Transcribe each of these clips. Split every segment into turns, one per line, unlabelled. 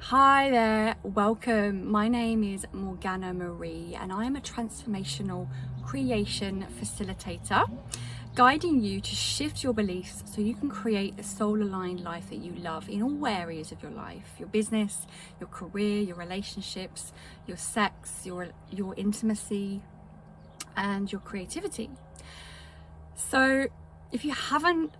Hi there, welcome. My name is Morgana Marie and I am a transformational creation facilitator, guiding you to shift your beliefs so you can create a soul-aligned life that you love in all areas of your life, your business, your career, your relationships, your sex, your intimacy, and your creativity. So if you haven't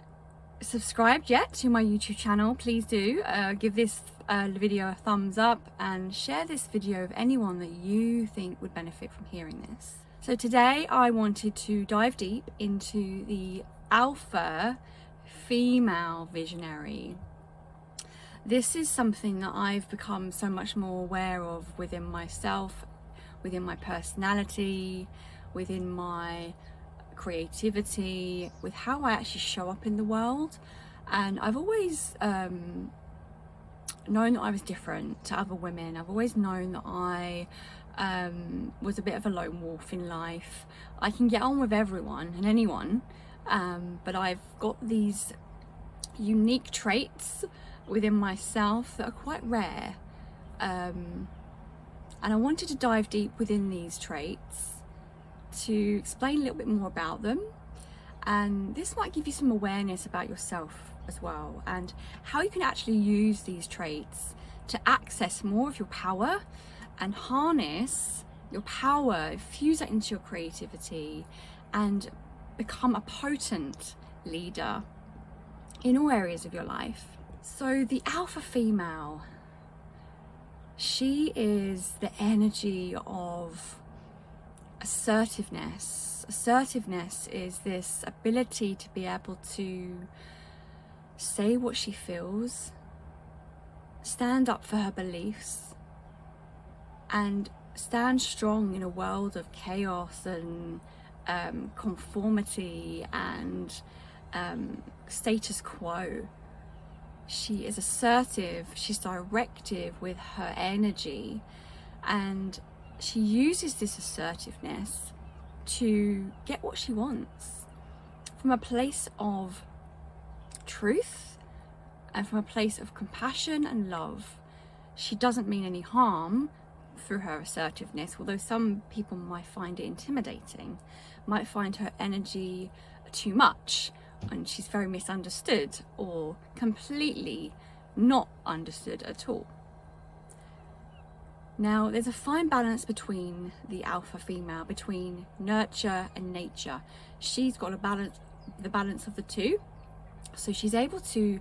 subscribed yet to my YouTube channel, please do give this video a thumbs up and share this video with anyone that you think would benefit from hearing this. So today I wanted to dive deep into the alpha female visionary. This is something that I've become so much more aware of within myself, within my personality, within my creativity, with how I actually show up in the world. And I've always known that I was different to other women. I've always known that I was a bit of a lone wolf in life. I can get on with everyone and anyone, but I've got these unique traits within myself that are quite rare, and I wanted to dive deep within these traits to explain a little bit more about them, and this might give you some awareness about yourself as well, and how you can actually use these traits to access more of your power and harness your power, infuse that into your creativity, and become a potent leader in all areas of your life. So the alpha female, she is the energy of assertiveness. Assertiveness is this ability to be able to say what she feels, stand up for her beliefs, and stand strong in a world of chaos and conformity and status quo. She is assertive, she's directive with her energy, and she uses this assertiveness to get what she wants from a place of truth and from a place of compassion and love. She doesn't mean any harm through her assertiveness, although some people might find it intimidating, might find her energy too much, and she's very misunderstood or completely not understood at all. Now, there's a fine balance between the alpha female, between nurture and nature. She's got the balance of the two. So she's able to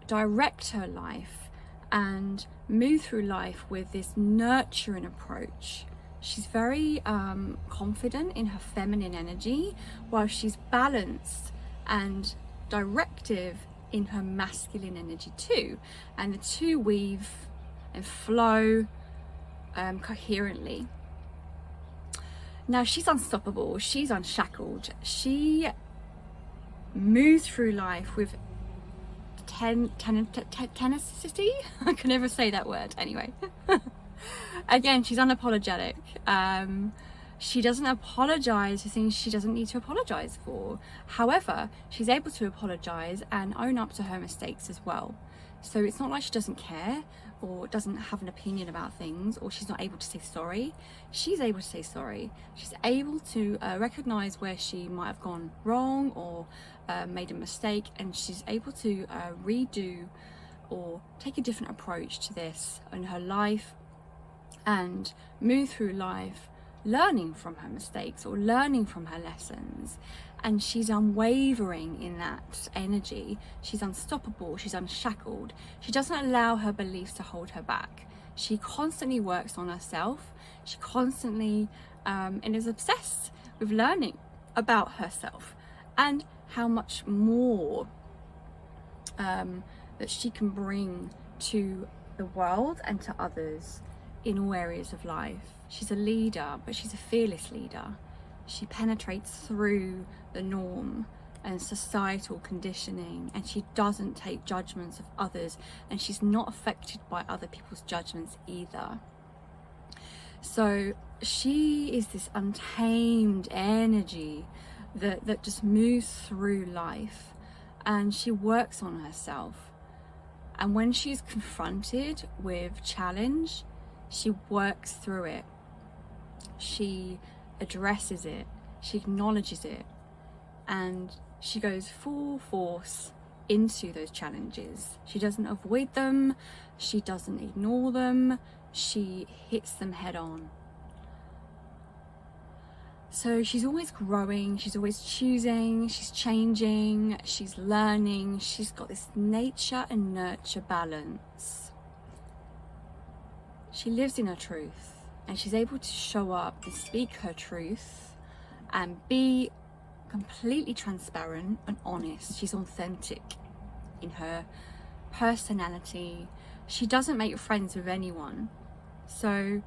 direct her life and move through life with this nurturing approach. She's very confident in her feminine energy, while she's balanced and directive in her masculine energy too. And the two weave and flow coherently. Now she's unstoppable, she's unshackled, she moves through life with tenacity. I can never say that word anyway. Again, she's unapologetic. She doesn't apologize for things she doesn't need to apologize for. However, she's able to apologize and own up to her mistakes as well. So it's not like she doesn't care or doesn't have an opinion about things, or she's not able to say sorry. She's able to say sorry. She's able to recognize where she might have gone wrong or made a mistake, and she's able to redo or take a different approach to this in her life and move through life learning from her mistakes or learning from her lessons. And she's unwavering in that energy. She's unstoppable, she's unshackled. She doesn't allow her beliefs to hold her back. She constantly works on herself. She constantly and is obsessed with learning about herself and how much more that she can bring to the world and to others in all areas of life. She's a leader, but she's a fearless leader. She penetrates through the norm and societal conditioning, and she doesn't take judgments of others, and she's not affected by other people's judgments either. So she is this untamed energy that just moves through life, and she works on herself. And when she's confronted with challenge, she works through it. She addresses it. She acknowledges it. And she goes full force into those challenges. She doesn't avoid them. She doesn't ignore them. She hits them head on. So she's always growing, she's always choosing, she's changing, she's learning. She's got this nature and nurture balance. She lives in her truth, and she's able to show up and speak her truth and be completely transparent and honest. She's authentic in her personality. She doesn't make friends with anyone. So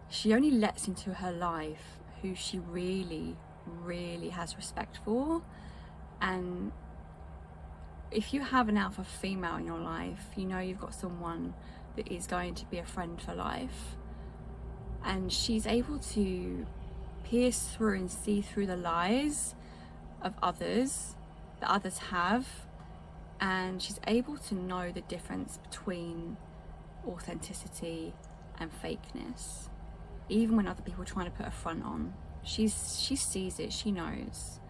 she only lets into her life who she really, really has respect for. And if you have an alpha female in your life, you know you've got someone that is going to be a friend for life. And she's able to pierce through and see through the lies of others that others have. And she's able to know the difference between authenticity and fakeness. Even when other people are trying to put a front on, she sees it, she knows.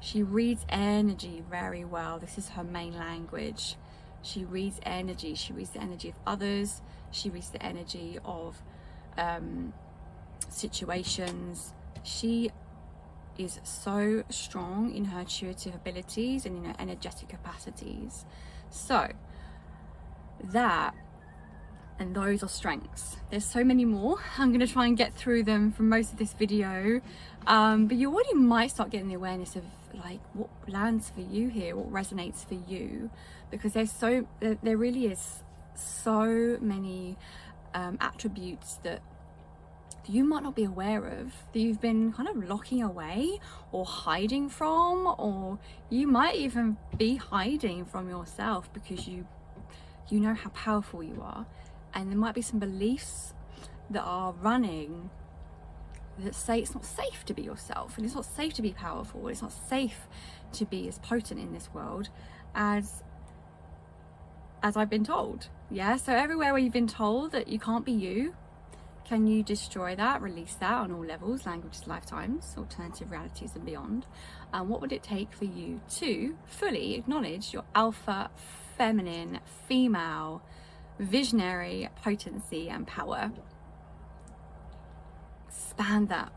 She reads energy very well. This is her main language. She reads energy. She reads the energy of others. She reads the energy of situations. She is so strong in her intuitive abilities and in her energetic capacities. So that, and those are strengths. There's so many more. I'm going to try and get through them for most of this video, but you already might start getting the awareness of like what lands for you here, what resonates for you, because there really is so many attributes that you might not be aware of, that you've been kind of locking away or hiding from, or you might even be hiding from yourself because you know how powerful you are. And there might be some beliefs that are running that say it's not safe to be yourself, and it's not safe to be powerful, and it's not safe to be as potent in this world as I've been told. Yeah, so everywhere where you've been told that you can't be you, can you destroy that, release that on all levels, languages, lifetimes, alternative realities and beyond? And what would it take for you to fully acknowledge your alpha, feminine, female, visionary potency and power? Expand that.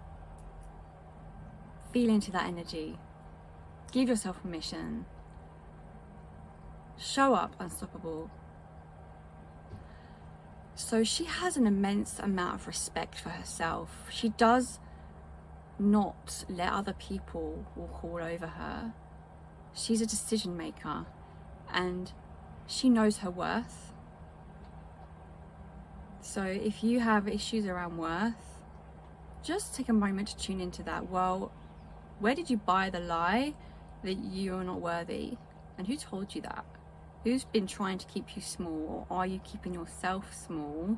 Feel into that energy. Give yourself permission. Show up unstoppable. So she has an immense amount of respect for herself. She does not let other people walk all over her. She's a decision maker, and she knows her worth. So if you have issues around worth, just take a moment to tune into that. Well, where did you buy the lie that you're not worthy? And who told you that? Who's been trying to keep you small, or are you keeping yourself small?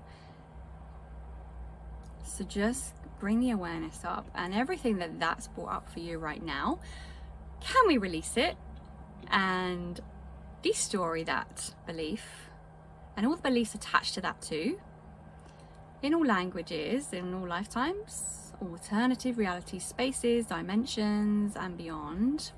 So just bring the awareness up, and everything that's brought up for you right now, can we release it and de-story that belief and all the beliefs attached to that too, in all languages, in all lifetimes, alternative reality spaces, dimensions and beyond.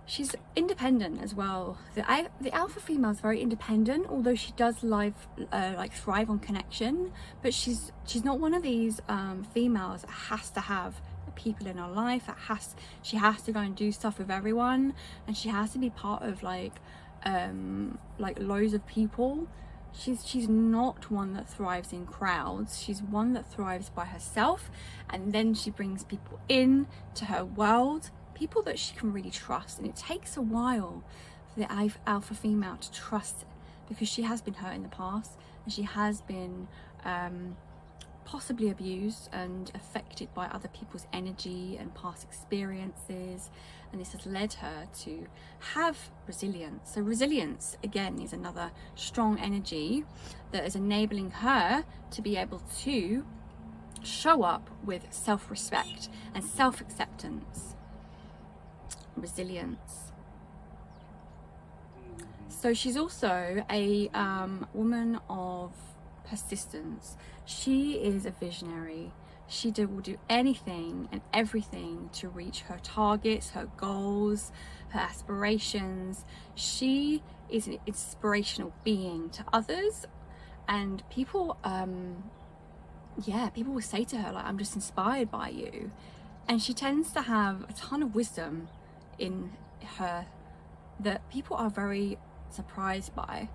She's independent as well. The alpha female is very independent, although she does thrive on connection. But she's not one of these females that has to have people in her life. She has to go and do stuff with everyone, and she has to be part of like loads of people. She's not one that thrives in crowds. She's one that thrives by herself, and then she brings people in to her world, people that she can really trust. And it takes a while for the alpha female to trust, because she has been hurt in the past, and she has been possibly abused and affected by other people's energy and past experiences, and this has led her to have resilience. So resilience again is another strong energy that is enabling her to be able to show up with self-respect and self-acceptance. Resilience. So she's also a woman of persistence. She is a visionary. She will do anything and everything to reach her targets, her goals, her aspirations. She is an inspirational being to others, and people people will say to her, like, I'm just inspired by you. And she tends to have a ton of wisdom in her that people are very surprised by.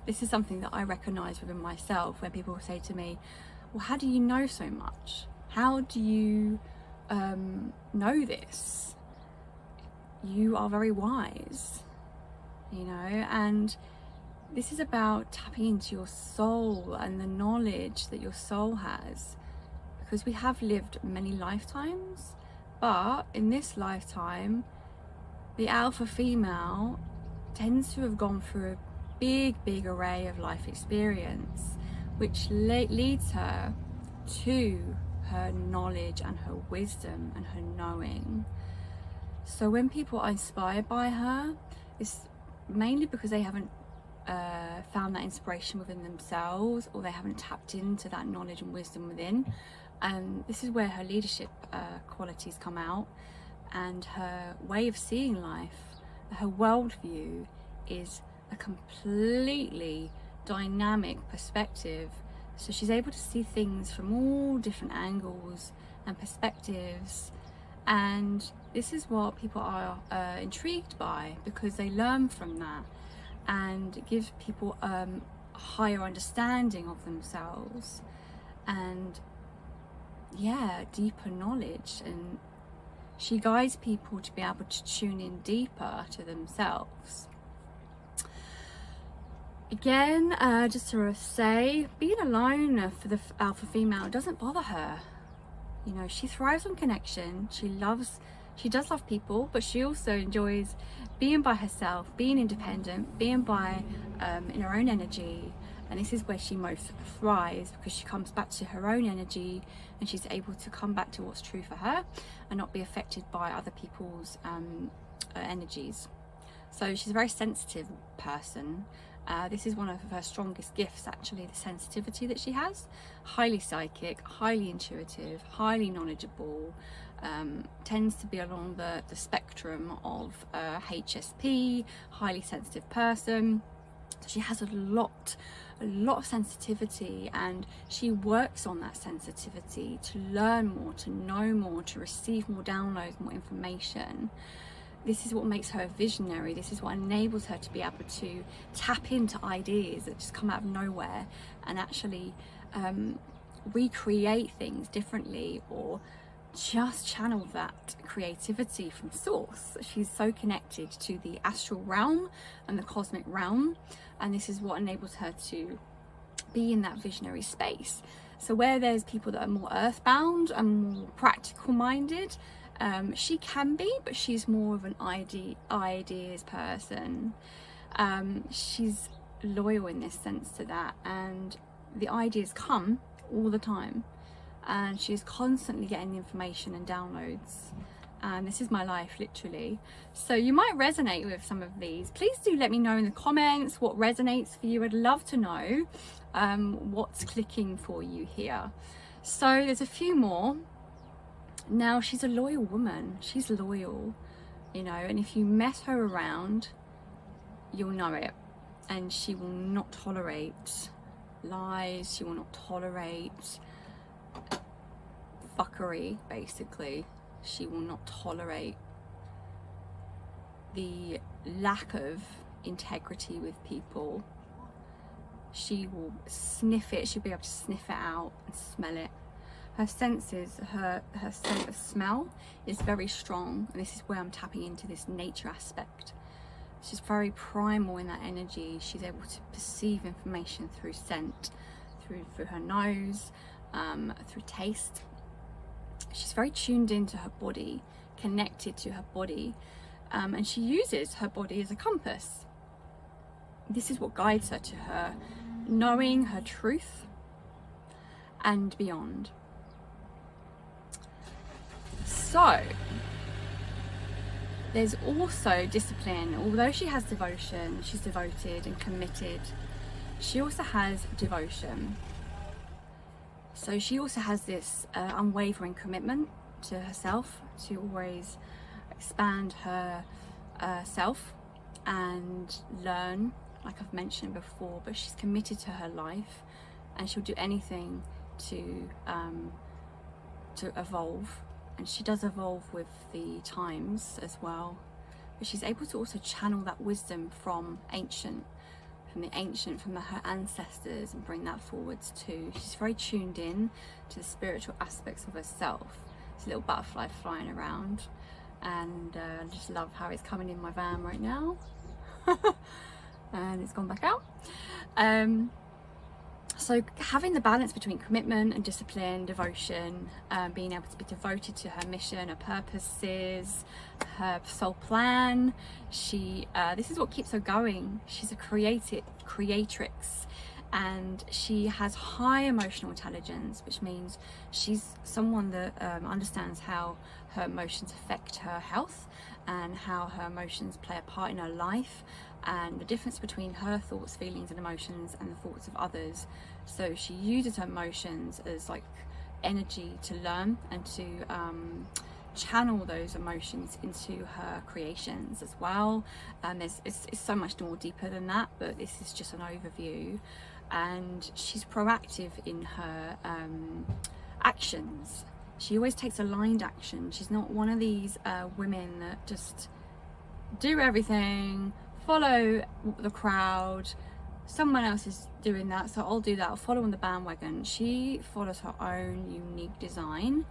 This is something that I recognize within myself when people say to me, well, how do you know so much? How do you know this? You are very wise, you know. And this is about tapping into your soul and the knowledge that your soul has, because we have lived many lifetimes, but in this lifetime the alpha female tends to have gone through a big array of life experience, which leads her to her knowledge and her wisdom and her knowing. So when people are inspired by her, it's mainly because they haven't found that inspiration within themselves, or they haven't tapped into that knowledge and wisdom within. And this is where her leadership qualities come out, and her way of seeing life, her worldview is a completely dynamic perspective. So she's able to see things from all different angles and perspectives, and this is what people are intrigued by, because they learn from that, and it gives people a higher understanding of themselves, and deeper knowledge. And she guides people to be able to tune in deeper to themselves. Again, just to say, being alone for the alpha female doesn't bother her. You know, she thrives on connection. She does love people, but she also enjoys being by herself, being independent, being by in her own energy. And this is where she most thrives, because she comes back to her own energy, and she's able to come back to what's true for her and not be affected by other people's energies. So she's a very sensitive person. This is one of her strongest gifts, actually, the sensitivity that she has. Highly psychic, highly intuitive, highly knowledgeable, tends to be along the spectrum of HSP, highly sensitive person. So she has a lot of sensitivity, and she works on that sensitivity to learn more, to know more, to receive more downloads, more information. This is what makes her a visionary. This is what enables her to be able to tap into ideas that just come out of nowhere and actually recreate things differently, or just channel that creativity from source. She's so connected to the astral realm and the cosmic realm, and this is what enables her to be in that visionary space. So where there's people that are more earthbound and more practical minded, she can be, but she's more of an ideas person. She's loyal in this sense to that, and the ideas come all the time, and she's constantly getting information and downloads. And this is my life, literally. So you might resonate with some of these. Please do let me know in the comments what resonates for you. I'd love to know what's clicking for you here. So there's a few more. Now, she's a loyal woman. She's loyal, you know, and if you mess her around, you'll know it. And she will not tolerate lies. She will not tolerate fuckery, basically. She will not tolerate the lack of integrity with people. She will sniff it. She'll be able to sniff it out and smell it. Her senses, her sense of smell is very strong, and this is where I'm tapping into this nature aspect. She's very primal in that energy. She's able to perceive information through scent, through her nose, through taste. She's very tuned into her body, connected to her body, and she uses her body as a compass. This is what guides her to her knowing her truth and beyond. So there's also discipline. Although she has devotion, she's devoted and committed, she also has devotion. So she also has this unwavering commitment to herself, to always expand her self and learn, like I've mentioned before. But she's committed to her life, and she'll do anything to evolve. And she does evolve with the times as well, but she's able to also channel that wisdom from her ancestors, and bring that forwards too. She's very tuned in to the spiritual aspects of herself. It's a little butterfly flying around, and I just love how it's coming in my van right now. And it's gone back out. So having the balance between commitment and discipline, devotion, being able to be devoted to her mission, her purposes, her soul plan. This is what keeps her going. She's a creatrix, and she has high emotional intelligence, which means she's someone that understands how her emotions affect her health, and how her emotions play a part in her life, and the difference between her thoughts, feelings and emotions and the thoughts of others. So she uses her emotions as like energy to learn and to channel those emotions into her creations as well. And it's so much more deeper than that, but this is just an overview. And she's proactive in her actions. She always takes aligned action. She's not one of these women that just do everything, follow the crowd. Someone else is doing that, so I'll do that. I'll follow on the bandwagon. She follows her own unique design,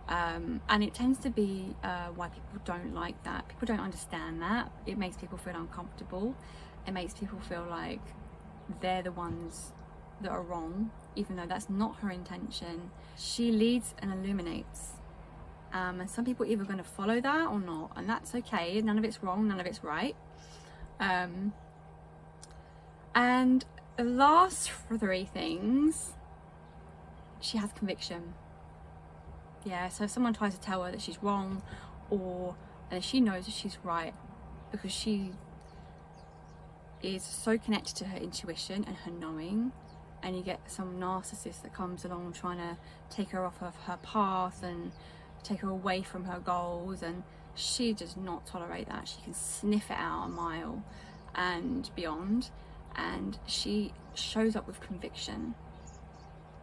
and it tends to be why people don't like that. People don't understand that. It makes people feel uncomfortable. It makes people feel like they're the ones that are wrong, even though that's not her intention. She leads and illuminates, and some people are either going to follow that or not, and that's okay. None of it's wrong, none of it's right. And the last three things, she has conviction. Yeah, so if someone tries to tell her that she's wrong, and she knows that she's right, because she is so connected to her intuition and her knowing. And you get some narcissist that comes along trying to take her off of her path and take her away from her goals, and she does not tolerate that. She can sniff it out a mile and beyond, and she shows up with conviction,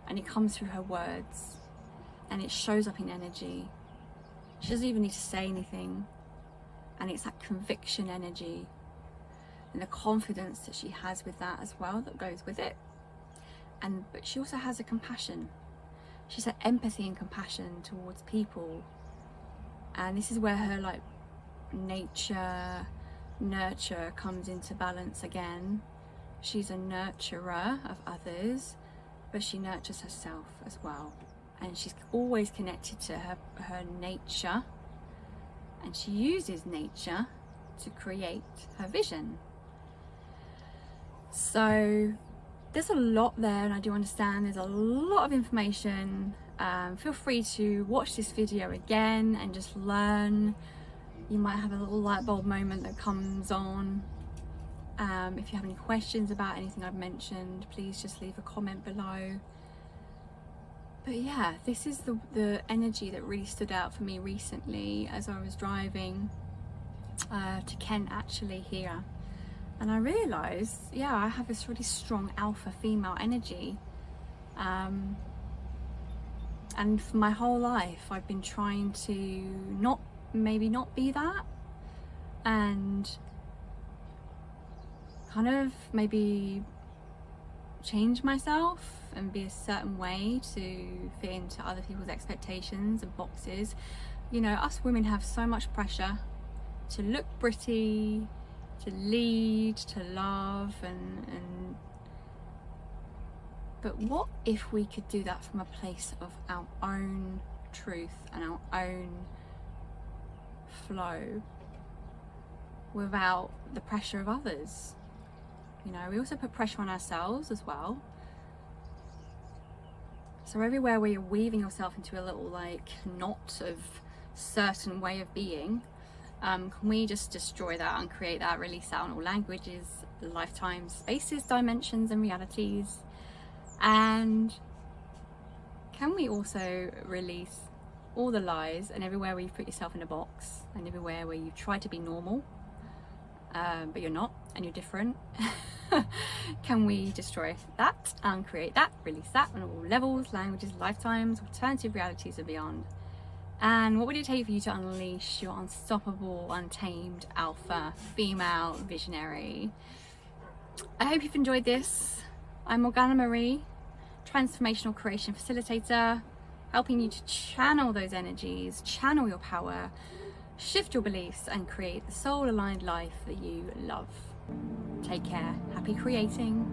and it comes through her words, and it shows up in energy. She doesn't even need to say anything, and it's that conviction energy and the confidence that she has with that as well that goes with it. But she also has a compassion. She's had empathy and compassion towards people, and this is where her like nurture comes into balance again. She's a nurturer of others, but she nurtures herself as well, and she's always connected to her nature, and she uses nature to create her vision. So there's a lot there, and I do understand there's a lot of information. Feel free to watch this video again and just learn. You might have a little light bulb moment that comes on. If you have any questions about anything I've mentioned, please just leave a comment below. But yeah, this is the energy that really stood out for me recently as I was driving to Kent actually here. And I realised, yeah, I have this really strong alpha female energy. And for my whole life, I've been trying to maybe not be that, and kind of maybe change myself and be a certain way to fit into other people's expectations and boxes. You know, us women have so much pressure to look pretty, to lead, to love, but what if we could do that from a place of our own truth and our own flow, without the pressure of others? You know, we also put pressure on ourselves as well. So everywhere where you're weaving yourself into a little like knot of certain way of being, Can we just destroy that, uncreate that, release that on all languages, lifetimes, spaces, dimensions and realities? And can we also release all the lies and everywhere where you've put yourself in a box and everywhere where you try to be normal, but you're not and you're different? Can we destroy that, uncreate that, release that on all levels, languages, lifetimes, alternative realities and beyond? And what would it take for you to unleash your unstoppable, untamed alpha, female visionary? I hope you've enjoyed this. I'm Morgana Marie, transformational creation facilitator, helping you to channel those energies, channel your power, shift your beliefs and create the soul aligned life that you love. Take care. Happy creating.